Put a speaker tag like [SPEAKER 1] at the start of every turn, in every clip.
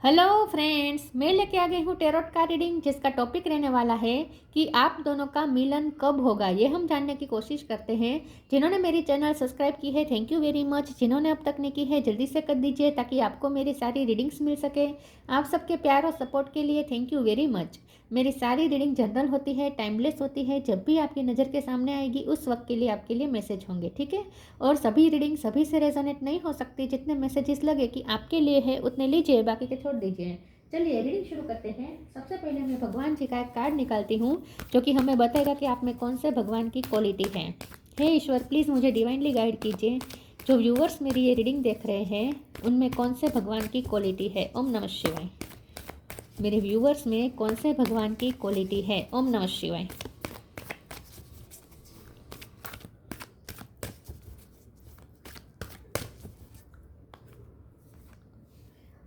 [SPEAKER 1] Hello friends, मैं लेके आ गई हूँ टेरोट का रीडिंग जिसका टॉपिक रहने वाला है कि आप दोनों का मिलन कब होगा। ये हम जानने की कोशिश करते हैं। जिन्होंने मेरी चैनल सब्सक्राइब की है थैंक यू वेरी मच। जिन्होंने अब तक नहीं की है जल्दी से कर दीजिए ताकि आपको मेरी सारी रीडिंग्स मिल सके। आप सबके प्यार और सपोर्ट के लिए थैंक यू वेरी मच। मेरी सारी रीडिंग जनरल होती है, टाइमलेस होती है। जब भी आपकी नज़र के सामने आएगी उस वक्त के लिए आपके लिए मैसेज होंगे, ठीक है। और सभी रीडिंग सभी से रेजोनेट नहीं हो सकती। जितने मैसेजेस लगे कि आपके लिए है उतने लीजिए, बाकी के छोड़ दीजिए। चलिए रीडिंग शुरू करते हैं। सबसे पहले मैं भगवान जी का एक कार्ड निकालती हूँ जो कि हमें बताएगा कि आप में कौन से भगवान की क्वालिटी है। हे ईश्वर, प्लीज़ मुझे डिवाइनली गाइड कीजिए। जो व्यूअर्स मेरी ये रीडिंग देख रहे हैं उनमें कौन से भगवान की क्वालिटी है। ओम नमः शिवाय। मेरे व्यूअर्स में कौन से भगवान की क्वालिटी है। ओम नमः शिवाय।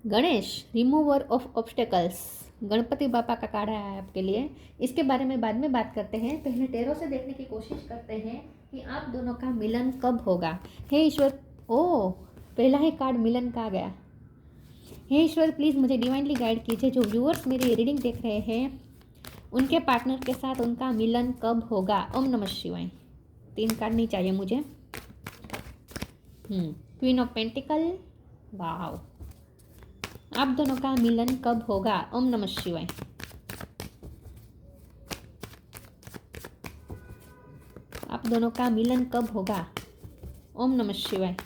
[SPEAKER 1] Ganesh, remover of obstacles. Ganpati बापा का कार्ड आया है आपके लिए। इसके बारे में बाद में बात करते हैं। पहले टेरो से देखने की कोशिश करते हैं कि आप दोनों का मिलन कब होगा। हे ईश्वर, ओ पहला ही कार्ड मिलन का आ गया। हे ईश्वर, प्लीज़ मुझे डिवाइनली गाइड कीजिए। जो व्यूअर्स मेरी रीडिंग देख रहे हैं उनके पार्टनर के साथ उनका मिलन कब होगा। ओम नमः शिवाय। 3 कार्ड नहीं चाहिए मुझे। Queen of pentacle. वाह, आप दोनों का मिलन कब होगा। ओम नमः शिवाय। आप दोनों का मिलन कब होगा। ओम नमः शिवाय।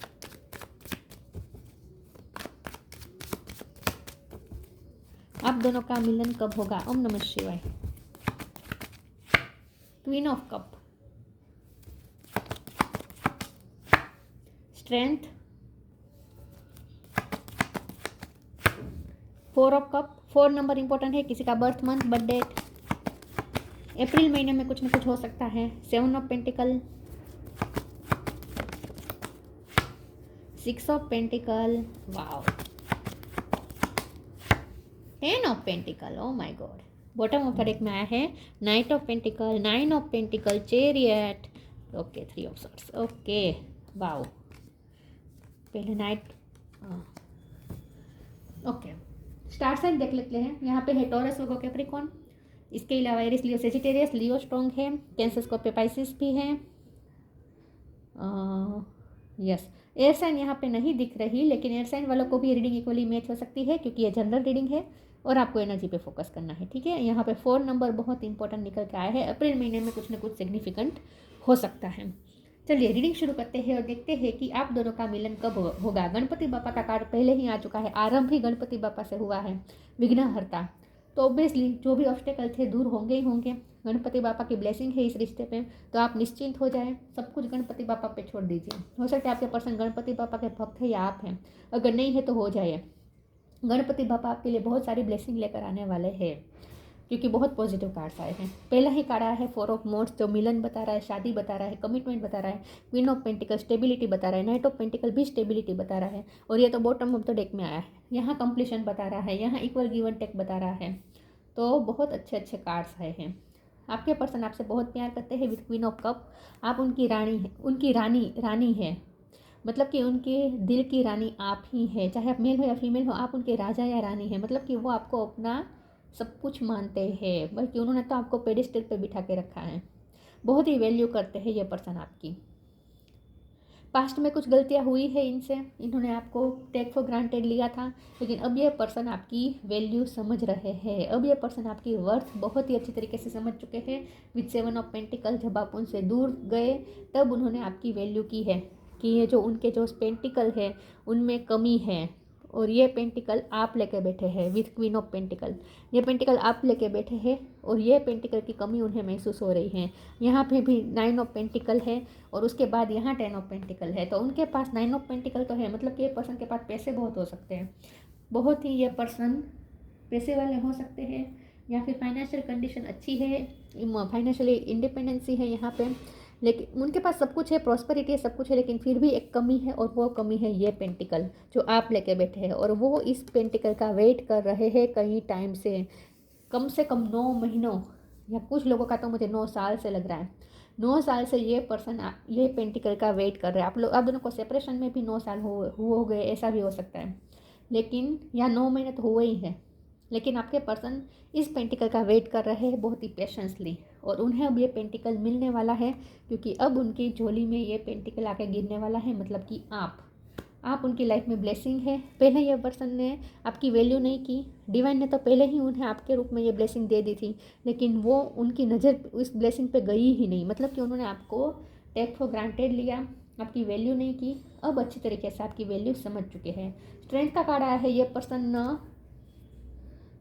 [SPEAKER 1] आप दोनों का मिलन कब होगा। ओम नमः शिवाय। Queen of cup, strength, 4 of cup. 4 number important है। किसी का बर्थ मंथ, बर्थ डेट। अप्रैल महीने में कुछ न कुछ हो सकता है। 7 of pentacle, 6 of pentacle, wow, 10 of pentacle, oh my God. Bottom of the deck में आया है night of pentacle, 9 of pentacle, chariot, okay, 3 of swords, okay, wow. पहले नाइट, ओके, स्टार साइन देख लेते हैं। यहाँ पे है टॉरस, वर्गो, कैप्रिकॉर्न। इसके अलावा एरिस, लियो, सेजिटेरियस। लियो स्ट्रॉन्ग है। कैंसर, स्कॉर्पियो, पाइसिस भी है। यस, एयर साइन यहाँ पे नहीं दिख रही, लेकिन एयर साइन वालों को भी रीडिंग इक्वली मैच हो सकती है क्योंकि ये जनरल रीडिंग है और आपको एनर्जी पे फोकस करना है, ठीक है। यहाँ पे 4 नंबर बहुत इंपॉर्टेंट निकल के आया है। अप्रैल महीने में कुछ ना कुछ सिग्निफिकेंट हो सकता है। चलिए रीडिंग शुरू करते हैं और देखते हैं कि आप दोनों का मिलन कब होगा। गणपति बापा का कार्ड पहले ही आ चुका है। आरंभ ही गणपति बापा से हुआ है, विघ्नहर्ता। तो ऑब्वियसली जो भी ऑब्स्टेकल थे दूर होंगे ही होंगे। गणपति बापा की ब्लेसिंग है इस रिश्ते पे, तो आप निश्चिंत हो जाएं। सब कुछ गणपति बापा पे छोड़ दीजिए। हो सकता है आपके पर्सन गणपति बापा के भक्त है या आप हैं। अगर नहीं है तो हो जाए। गणपति बापा आपके लिए बहुत सारी ब्लेसिंग लेकर आने वाले हैं क्योंकि बहुत पॉजिटिव कार्ड्स आए हैं। पहला ही कार्ड आया है 4 ऑफ मोड्स जो मिलन बता रहा है, शादी बता रहा है, कमिटमेंट बता रहा है। क्वीन ऑफ पेंटिकल स्टेबिलिटी बता रहा है। नाइट ऑफ पेंटिकल भी स्टेबिलिटी बता रहा है। और ये तो बॉटम ऑफ द डेक में आया है। यहाँ कंप्लीशन बता रहा है, यहाँ इक्वल गिव एंड टेक बता रहा है। तो बहुत अच्छे अच्छे कार्ड्स आए हैं। आपके पर्सन आपसे बहुत प्यार करते हैं विद क्वीन ऑफ कप। आप उनकी रानी है, उनकी रानी है। मतलब कि उनके दिल की रानी आप ही है। चाहे आप मेल हो या फीमेल हो, आप उनके राजा या रानी है। मतलब कि वो आपको अपना सब कुछ मानते हैं, बल्कि उन्होंने तो आपको पेडिस्टल पे बिठा के रखा है। बहुत ही वैल्यू करते हैं ये पर्सन आपकी। पास्ट में कुछ गलतियाँ हुई है इनसे, इन्होंने आपको टेक फॉर ग्रांटेड लिया था, लेकिन अब ये पर्सन आपकी वैल्यू समझ रहे हैं। अब ये पर्सन आपकी वर्थ बहुत ही अच्छी तरीके से समझ चुके हैं। विद 7 ऑफ पेंटिकल, जब आप उनसे दूर गए तब उन्होंने आपकी वैल्यू की है कि ये जो उनके जो पेंटिकल है उनमें कमी है। और ये पेंटिकल आप लेके बैठे हैं विथ क्वीन ऑफ पेंटिकल। ये पेंटिकल आप लेके बैठे हैं और ये पेंटिकल की कमी उन्हें महसूस हो रही है। यहाँ पे भी 9 ऑफ पेंटिकल है और उसके बाद यहाँ 10 ऑफ पेंटिकल है। तो उनके पास 9 ऑफ पेंटिकल तो है, मतलब कि ये पर्सन के पास पैसे बहुत हो सकते हैं। बहुत ही ये पर्सन पैसे वाले हो सकते हैं या फिर फाइनेंशियल कंडीशन अच्छी है, फाइनेंशियली इंडिपेंडेंसी है यहाँ पे। लेकिन उनके पास सब कुछ है, प्रॉस्पेरिटी है, सब कुछ है, लेकिन फिर भी एक कमी है और वो कमी है ये पेंटिकल जो आप लेके बैठे हैं। और वो इस पेंटिकल का वेट कर रहे हैं कई टाइम से कम 9 महीनों, या कुछ लोगों का तो मुझे 9 साल से लग रहा है। 9 साल से ये पर्सन ये पेंटिकल का वेट कर रहे हैं। आप दोनों को सेपरेशन में भी 9 साल हो गए, ऐसा भी हो सकता है। लेकिन या 9 महीने तो हुए ही है, लेकिन आपके पर्सन इस पेंटिकल का वेट कर रहे हैं बहुत ही पेशेंसली, और उन्हें अब ये पेंटिकल मिलने वाला है, क्योंकि अब उनकी झोली में ये पेंटिकल आके गिरने वाला है। मतलब कि आप उनकी लाइफ में ब्लेसिंग है। पहले ये पर्सन ने आपकी वैल्यू नहीं की, डिवाइन ने तो पहले ही उन्हें आपके रूप में ये ब्लेसिंग दे दी थी, लेकिन वो उनकी नज़र उस ब्लेसिंग पे गई ही नहीं। मतलब कि उन्होंने आपको टेक फॉर ग्रांटेड लिया, आपकी वैल्यू नहीं की। अब अच्छी तरीके से आपकी वैल्यू समझ चुके हैं। स्ट्रेंथ का कार्ड आया है। ये पर्सन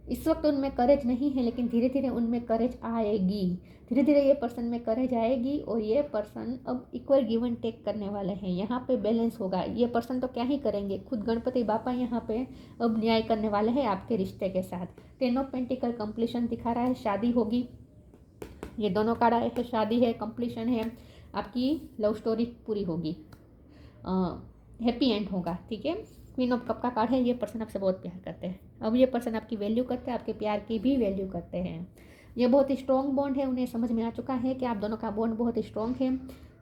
[SPEAKER 1] इस वक्त उनमें करेज नहीं है, लेकिन धीरे धीरे उनमें करेज आएगी। धीरे धीरे ये पर्सन में करेज आएगी, और ये पर्सन अब इक्वल गिव एंड टेक करने वाले हैं। यहाँ पे बैलेंस होगा। ये पर्सन तो क्या ही करेंगे, खुद गणपति बापा यहाँ पे अब न्याय करने वाले हैं आपके रिश्ते के साथ। 10 ऑफ पेंटिकल कंप्लीशन दिखा रहा है, शादी होगी। ये दोनों कार्ड आए हैं, शादी है, कंप्लीशन है, आपकी लव स्टोरी पूरी होगी, हैप्पी एंड होगा। ठीक है। क्वीन ऑफ कप का कार्ड है। ये पर्सन आपसे बहुत प्यार करते हैं। अब ये पर्सन आपकी वैल्यू करते हैं, आपके प्यार की भी वैल्यू करते हैं। ये बहुत ही स्ट्रॉन्ग बॉन्ड है। उन्हें समझ में आ चुका है कि आप दोनों का बॉन्ड बहुत ही स्ट्रॉन्ग है।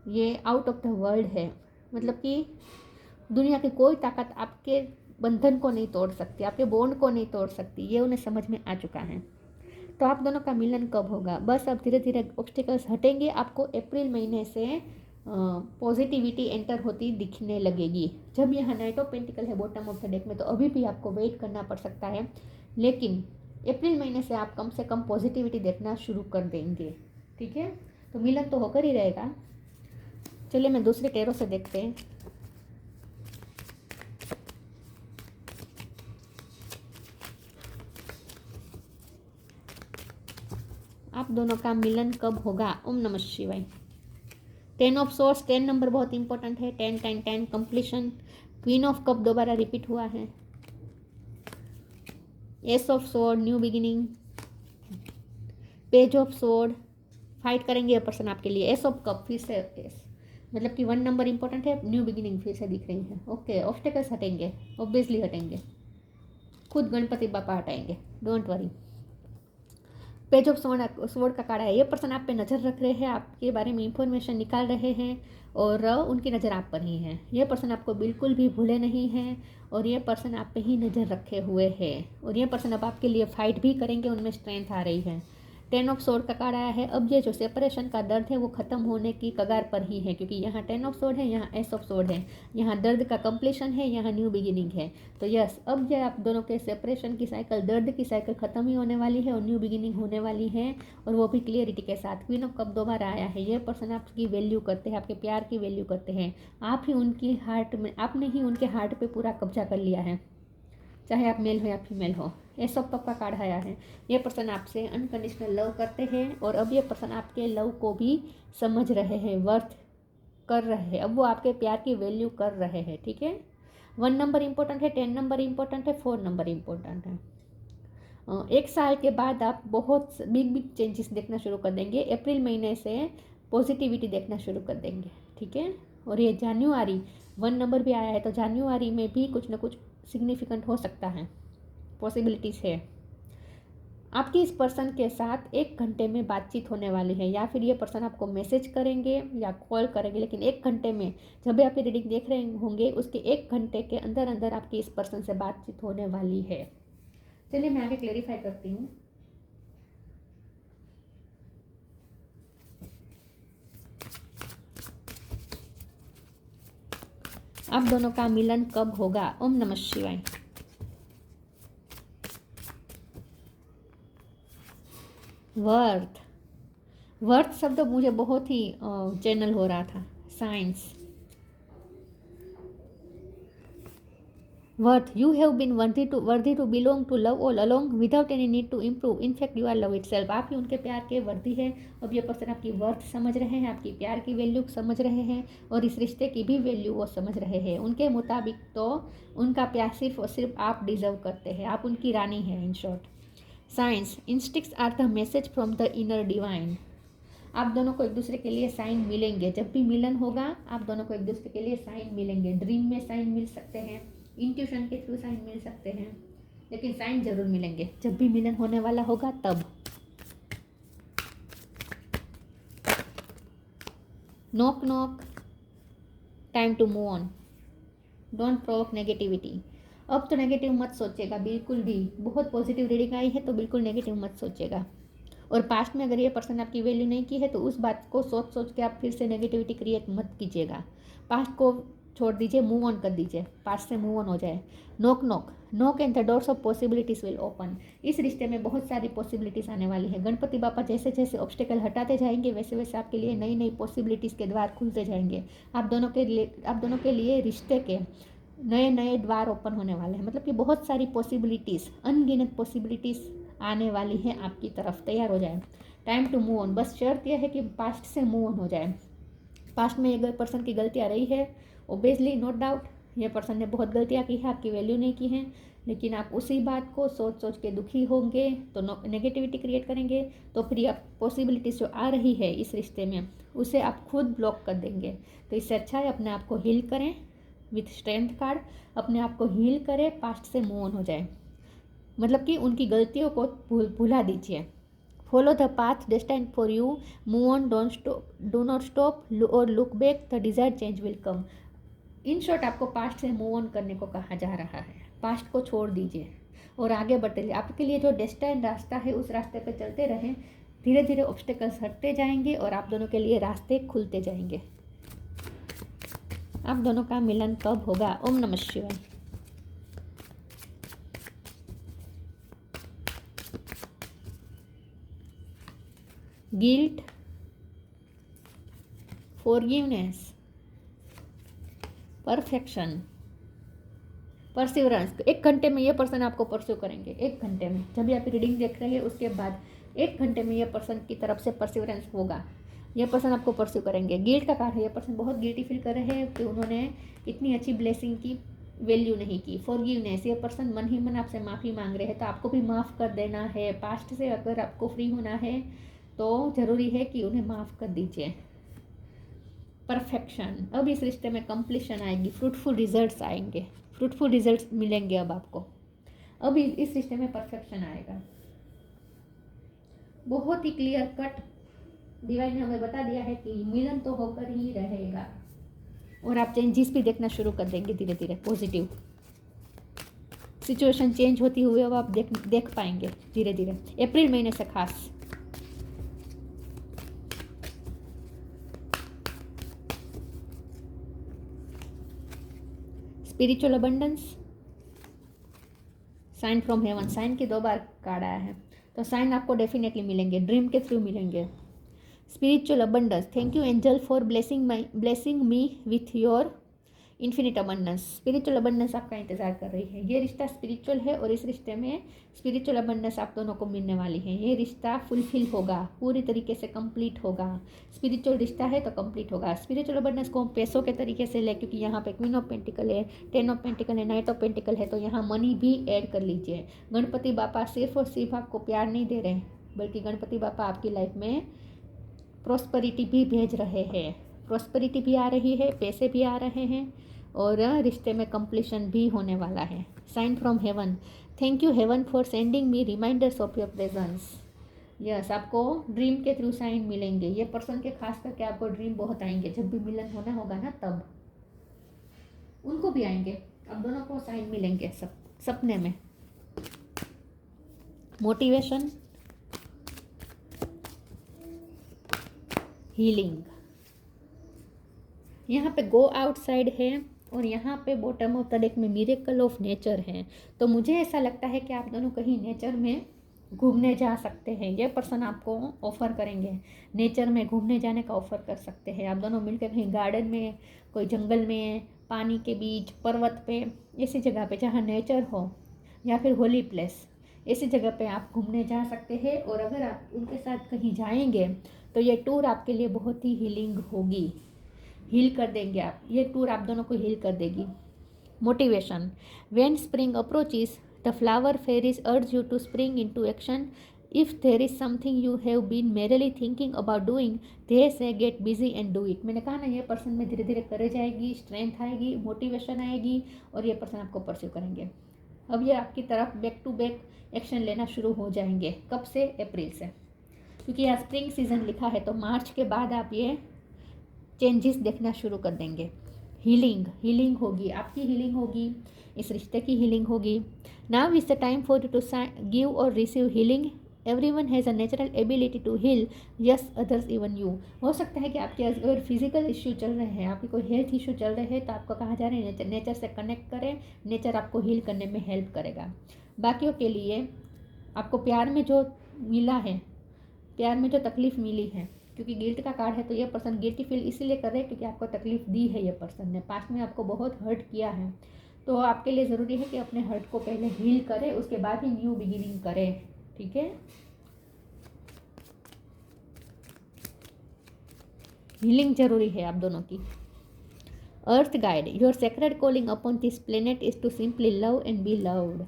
[SPEAKER 1] ये आउट ऑफ द वर्ल्ड है, मतलब कि दुनिया की कोई ताकत आपके बंधन को नहीं तोड़ सकती, आपके बॉन्ड को नहीं तोड़ सकती। ये उन्हें समझ में आ चुका है। तो आप दोनों का मिलन कब होगा? बस अब धीरे धीरे ऑब्स्टिकल्स हटेंगे। आपको अप्रैल महीने से पॉजिटिविटी एंटर होती दिखने लगेगी। जब यहाँ नाइट ऑफ पेंटिकल है बॉटम ऑफ द डेक में, तो अभी भी आपको वेट करना पड़ सकता है, लेकिन अप्रैल महीने से आप कम से कम पॉजिटिविटी देखना शुरू कर देंगे। ठीक है। तो मिलन तो होकर ही रहेगा। चलिए मैं दूसरे टेरो से देखते हैं। आप दोनों का मिलन कब होगा? ओम नमः शिवाय। 10 ऑफ सोर्स, 10 नंबर बहुत इंपॉर्टेंट है। 10 10 10 कंप्लीशन। क्वीन ऑफ कप दोबारा रिपीट हुआ है। S of sword, new beginning. Page of sword, fight करेंगे ये पर्सन आपके लिए। एस ऑफ कप, फिर से एस, मतलब कि 1 नंबर इंपॉर्टेंट है। न्यू बिगिनिंग फिर से दिख रही है। ओके, ऑब्स्टेकल्स हटेंगे, ऑब्वियसली हटेंगे, खुद गणपति बापा हटाएंगे, don't worry. Page of sword का कार्ड है। ये पर्सन आप पे नज़र रख रहे हैं, आपके बारे में इंफॉर्मेशन निकाल रहे हैं, और उनकी नज़र आप पर ही है। ये पर्सन आपको बिल्कुल भी भूले नहीं हैं, और ये पर्सन आप पे ही नज़र रखे हुए हैं, और ये पर्सन अब आपके लिए फाइट भी करेंगे। उनमें स्ट्रेंथ आ रही है। 10 ऑफ सोर्ड का कार्ड आया है। अब ये जो सेपरेशन का दर्द है वो ख़त्म होने की कगार पर ही है, क्योंकि यहाँ 10 ऑफ सोर्ड है, यहाँ एस ऑफ सोर्ड है, यहाँ दर्द का कंप्लीशन है, यहाँ न्यू बिगिनिंग है। तो यस, अब ये आप दोनों के सेपरेशन की साइकिल, दर्द की साइकिल ख़त्म ही होने वाली है, और न्यू बिगिनिंग होने वाली है, और वो भी क्लियरिटी के साथ। क्वीन ऑफ कप दोबारा आया है। ये पर्सन आपकी वैल्यू करते हैं, आपके प्यार की वैल्यू करते हैं। आप ही उनकी हार्ट में, आपने ही उनके हार्ट पे पूरा कब्जा कर लिया है, चाहे आप मेल हो या फीमेल हो। एस ऑफ कप का कार्ड आया है। ये पर्सन आपसे अनकंडीशनल लव करते हैं, और अब ये पर्सन आपके लव को भी समझ रहे हैं, वर्थ कर रहे हैं। अब वो आपके प्यार की वैल्यू कर रहे हैं। ठीक है। 1 नंबर इंपॉर्टेंट है, 10 नंबर इंपॉर्टेंट है, 4 नंबर इंपॉर्टेंट है। 1 साल के बाद आप बहुत बिग बिग चेंजेस देखना शुरू कर देंगे। अप्रैल महीने से पॉजिटिविटी देखना शुरू कर देंगे। ठीक है। और ये जनवरी, 1 नंबर भी आया है, तो जनवरी में भी कुछ ना कुछ सिग्निफिकेंट हो सकता है, पॉसिबिलिटीज़ है। आपकी इस पर्सन के साथ 1 घंटे में बातचीत होने वाली है, या फिर ये पर्सन आपको मैसेज करेंगे या कॉल करेंगे, लेकिन 1 घंटे में, जब भी आप ये रीडिंग देख रहे होंगे उसके 1 घंटे के अंदर अंदर आपकी इस पर्सन से बातचीत होने वाली है। चलिए मैं आगे क्लेरिफाई करती हूँ। आप दोनों का मिलन कब होगा? ओम नमः शिवाय। वर्थ शब्द मुझे बहुत ही चैनल हो रहा था। Science, worth, you have been worthy to belong to love all along without any need to improve, in fact you are love itself। आप ही उनके प्यार के वर्दी है। अब ये पर्सन आपकी वर्थ समझ रहे हैं, आपकी प्यार की वैल्यू समझ रहे हैं, और इस रिश्ते की भी वैल्यू वो समझ रहे हैं। उनके मुताबिक तो उनका प्यार सिर्फ और सिर्फ आप डिजर्व करते हैं, आप उनकी रानी हैं in short. Science, instincts are the message from the inner divine. आप दोनों को एक दूसरे के लिए साइन मिलेंगे। जब भी मिलन होगा आप दोनों को एक दूसरे के लिए साइन मिलेंगे। ड्रीम में साइन मिल सकते हैं, इंट्यूशन के थ्रू साइन मिल सकते हैं, लेकिन साइन जरूर मिलेंगे जब भी मिलन होने वाला होगा तब। Knock knock, time to move on, don't provoke negativity. अब तो नेगेटिव मत सोचेगा बिल्कुल भी। बहुत पॉजिटिव रीडिंग आई है तो बिल्कुल नेगेटिव मत सोचेगा। और पास्ट में अगर ये पर्सन आपकी वैल्यू नहीं की है तो उस बात को सोच सोच के आप फिर से नेगेटिविटी क्रिएट मत कीजिएगा। पास्ट को छोड़ दीजिए, मूव ऑन कर दीजिए, पास्ट से मूव ऑन हो जाए। Knock knock knock and the doors of possibilities will open. इस रिश्ते में बहुत सारी पॉसिबिलिटीज़ आने वाली है। गणपति बापा जैसे जैसे ऑब्स्टेकल हटाते जाएंगे वैसे वैसे आपके लिए नई नई पॉसिबिलिटीज़ के द्वार खुलते जाएंगे। आप दोनों के लिए रिश्ते के नए नए द्वार ओपन होने वाले हैं। मतलब कि बहुत सारी पॉसिबिलिटीज़, अनगिनत पॉसिबिलिटीज़ आने वाली हैं आपकी तरफ। तैयार हो जाए, टाइम टू मूव ऑन। बस शर्त यह है कि पास्ट से मूव ऑन हो जाए। पास्ट में अगर पर्सन की गलतियाँ रही है, ओबियसली नोट डाउट ये पर्सन ने बहुत गलतियाँ की है, आपकी वैल्यू नहीं की है, लेकिन आप उसी बात को सोच सोच के दुखी होंगे तो नेगेटिविटी क्रिएट करेंगे। तो फिर आप पॉसिबिलिटीज़ जो आ रही है इस रिश्ते में उसे आप खुद ब्लॉक कर देंगे। तो इससे अच्छा है अपने आप को हील करें विथ स्ट्रेंथ कार्ड। अपने आप को हील करें, पास्ट से मूव ऑन हो जाए। मतलब कि उनकी गलतियों को भुला दीजिए। Follow the path destined for you, move on, don't stop, do not stop और look back, the desired change will come. In short आपको पास्ट से मूव ऑन करने को कहा जा रहा है। पास्ट को छोड़ दीजिए और आगे बढ़ते रहिए। आपके लिए जो डेस्टाइन्ड रास्ता है उस रास्ते पर चलते रहें। धीरे धीरे ऑब्स्टेकल्स हटते जाएंगे और आप दोनों के लिए रास्ते खुलते जाएंगे। आप दोनों का मिलन कब होगा? ओम नमः शिवाय। Guilt, forgiveness, perfection, perseverance. 1 घंटे में ये पर्सन आपको परस्यू करेंगे। 1 घंटे में, जब भी आप रीडिंग देख रहे हैं उसके बाद 1 घंटे में ये पर्सन की तरफ से परसिवरेंस होगा। ये पर्सन आपको परस्यू करेंगे। गिल्ट का कार्ड है, ये पर्सन बहुत गिल्टी फील कर रहे हैं कि उन्होंने इतनी अच्छी ब्लेसिंग की वैल्यू नहीं की। फॉरगिवनेस, ये पर्सन मन ही मन आपसे माफ़ी मांग रहे हैं तो आपको भी माफ़ कर देना है। पास्ट से अगर आपको फ्री होना है तो ज़रूरी है कि उन्हें माफ़ कर दीजिए। परफेक्शन, अब इस रिश्ते में कंप्लीशन आएगी, फ्रूटफुल रिजल्ट्स आएंगे, फ्रूटफुल रिजल्ट्स मिलेंगे अब आपको। अब इस रिश्ते में परफेक्शन आएगा। बहुत ही क्लियर कट डिवाइन ने हमें बता दिया है कि मिलन तो होकर ही रहेगा और आप चेंजेस भी देखना शुरू कर देंगे धीरे धीरे। पॉजिटिव सिचुएशन चेंज होती हुई अब आप देख पाएंगे धीरे धीरे, अप्रैल महीने से खास। Spiritual abundance, sign from heaven. Sign की 2 बार कार्ड आया है तो साइन आपको डेफिनेटली मिलेंगे, ड्रीम के थ्रू मिलेंगे। Spiritual abundance, thank you angel for blessing me with your infinite abundance. Spiritual abundance आपका इंतजार कर रही है। ये रिश्ता स्पिरिचुअल है और इस रिश्ते में स्पिरिचुअल अबंडेंस आप दोनों को मिलने वाली है। ये रिश्ता फुलफिल होगा, पूरी तरीके से कंप्लीट होगा। स्पिरिचुअल रिश्ता है तो कंप्लीट होगा। स्पिरिचुअल अबंडेंस को हम पैसों के तरीके से ले, क्योंकि यहाँ पे क्वीन ऑफ पेंटिकल है, 10 ऑफ पेंटिकल है, नाइट ऑफ पेंटिकल है, तो यहाँ मनी भी ऐड कर लीजिए। गणपति बापा सिर्फ और सिर्फ आपको प्यार नहीं दे रहे बल्कि गणपति बापा आपकी लाइफ में प्रॉस्पेरिटी भी भेज रहे हैं। प्रॉस्पेरिटी भी आ रही है, पैसे भी आ रहे हैं और रिश्ते में कंप्लीशन भी होने वाला है। Sign from heaven, thank you heaven for sending me reminders of your presence. Yes, आपको ड्रीम के थ्रू साइन मिलेंगे। ये पर्सन के खास करके आपको ड्रीम बहुत आएंगे। जब भी मिलन होना होगा ना तब उनको भी आएंगे। अब दोनों को साइन मिलेंगे सपने में। Motivation, healing. यहाँ पे गो आउटसाइड है और यहाँ पे बॉटम ऑफ द डेक में मिरेकल ऑफ नेचर है। तो मुझे ऐसा लगता है कि आप दोनों कहीं नेचर में घूमने जा सकते हैं। ये पर्सन आपको ऑफ़र करेंगे, नेचर में घूमने जाने का ऑफ़र कर सकते हैं। आप दोनों मिलकर कहीं गार्डन में, कोई जंगल में, पानी के बीच, पर्वत पे, ऐसी जगह पे जहाँ नेचर हो, या फिर होली प्लेस, ऐसी जगह पे आप घूमने जा सकते हैं। और अगर आप उनके साथ कहीं जाएंगे तो ये टूर आपके लिए बहुत ही हीलिंग होगी, हील कर देंगे आप। ये टूर आप दोनों को हील कर देगी। Motivation, when spring approaches the flower fairies urge you to spring into action. If there is something you have been merely thinking about doing, they say get busy and do it. मैंने कहा ना, ये person में धीरे धीरे करेज आएगी, strength आएगी, motivation आएगी और ये पर्सन आपको परस्यू करेंगे। अब ये आपकी तरफ बैक टू बैक एक्शन लेना शुरू हो जाएंगे। कब से? अप्रैल से, क्योंकि यहाँ स्प्रिंग सीजन लिखा है तो मार्च के बाद आप ये चेंजेस देखना शुरू कर देंगे। हीलिंग होगी, आपकी हीलिंग होगी, इस रिश्ते की हीलिंग होगी। Now is the time for you to give और receive healing. Everyone has a natural ability to heal, yes others even you. हो सकता है कि आपके अगर फिजिकल इश्यू चल रहे हैं, आपके कोई हेल्थ इश्यू चल रहे हैं, तो आपको कहा जा रहा है नेचर से कनेक्ट करें, नेचर आपको हील करने में हेल्प करेगा। बाकियों के लिए आपको प्यार में जो मिला है, प्यार में जो तकलीफ़ मिली है, क्योंकि गिल्ट का कार्ड है, तो ये पर्सन गिल्टी फील इसीलिए कर रहे हैं क्योंकि आपको तकलीफ़ दी है, ये पर्सन ने पास्ट में आपको बहुत हर्ट किया है। तो आपके लिए ज़रूरी है कि अपने हर्ट को पहले हील करें, उसके बाद ही न्यू बिगिनिंग करें, ठीक है। हीलिंग जरूरी है आप दोनों की। Earth guide, your sacred calling upon this planet is to simply love and be loved.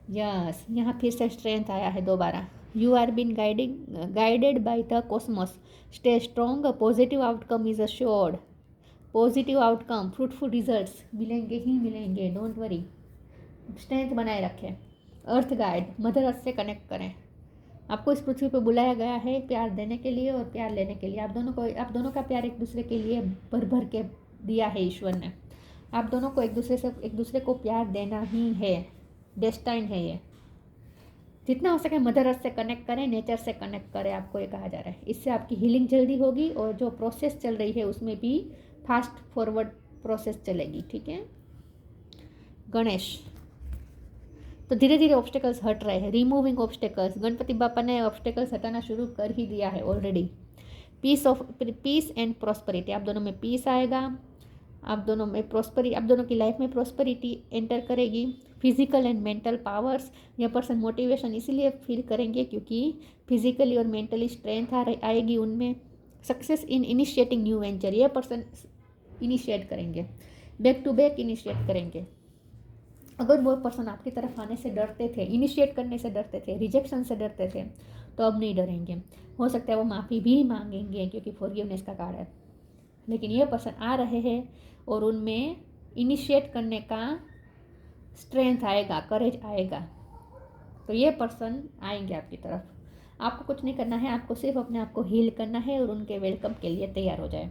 [SPEAKER 1] Yes, यहाँ फिर से स्ट्रेंथ आया है दोबारा। You are been guided by the cosmos, stay strong, positive outcome is assured. Positive outcome, fruitful results मिलेंगे ही मिलेंगे, don't worry. Strength बनाए रखें। अर्थ गाइड, मदर अर्थ से कनेक्ट करें। आपको इस पृथ्वी पर बुलाया गया है प्यार देने के लिए और प्यार लेने के लिए। आप दोनों का प्यार एक दूसरे के लिए भर भर के दिया है ईश्वर ने। आप दोनों को एक दूसरे को प्यार देना ही है, डेस्टाइन है ये। जितना हो सके मदर अर्थ से कनेक्ट करें, नेचर से कनेक्ट करें, आपको ये कहा जा रहा है। इससे आपकी हीलिंग जल्दी होगी और जो प्रोसेस चल रही है उसमें भी फास्ट फॉरवर्ड प्रोसेस चलेगी, ठीक है। गणेश, तो धीरे धीरे ऑब्स्टेकल्स हट रहे हैं, रिमूविंग ऑब्स्टेकल्स। गणपति बापा ने ऑब्स्टेकल्स हटाना शुरू कर ही दिया है ऑलरेडी। पीस एंड प्रॉस्पेरिटी, आप दोनों में पीस आएगा, आप दोनों की लाइफ में प्रॉस्पेरिटी एंटर करेगी। फिजिकल एंड मेंटल पावर्स, यह पर्सन मोटिवेशन इसीलिए फील करेंगे क्योंकि फिजिकली और मेंटली स्ट्रेंथ आएगी उनमें। Success in initiating new venture, यह पर्सन इनिशिएट करेंगे, बैक टू बैक इनिशिएट करेंगे। अगर वो पर्सन आपकी तरफ आने से डरते थे, इनिशिएट करने से डरते थे, रिजेक्शन से डरते थे, तो अब नहीं डरेंगे। हो सकता है वो माफ़ी भी मांगेंगे क्योंकि फॉरगिवनेस का कार्ड है। लेकिन ये पर्सन आ रहे हैं और उनमें इनिशिएट करने का स्ट्रेंथ आएगा, करेज आएगा। तो ये पर्सन आएंगे आपकी तरफ। आपको कुछ नहीं करना है, आपको सिर्फ अपने आप को हील करना है और उनके वेलकम के लिए तैयार हो जाए।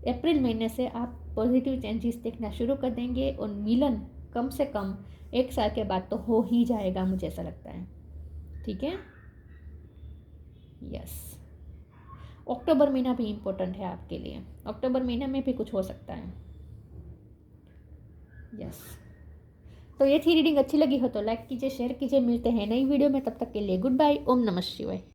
[SPEAKER 1] अप्रैल महीने से आप पॉजिटिव चेंजेस देखना शुरू कर देंगे और मिलन कम से कम 1 साल के बाद तो हो ही जाएगा, मुझे ऐसा लगता है, ठीक है। यस, अक्टूबर महीना भी इम्पोर्टेंट है आपके लिए, अक्टूबर महीने में भी कुछ हो सकता है। यस, तो ये थी रीडिंग। अच्छी लगी हो तो लाइक कीजिए, शेयर कीजिए। मिलते हैं नई वीडियो में, तब तक के लिए गुड बाय। ओम नमः शिवाय।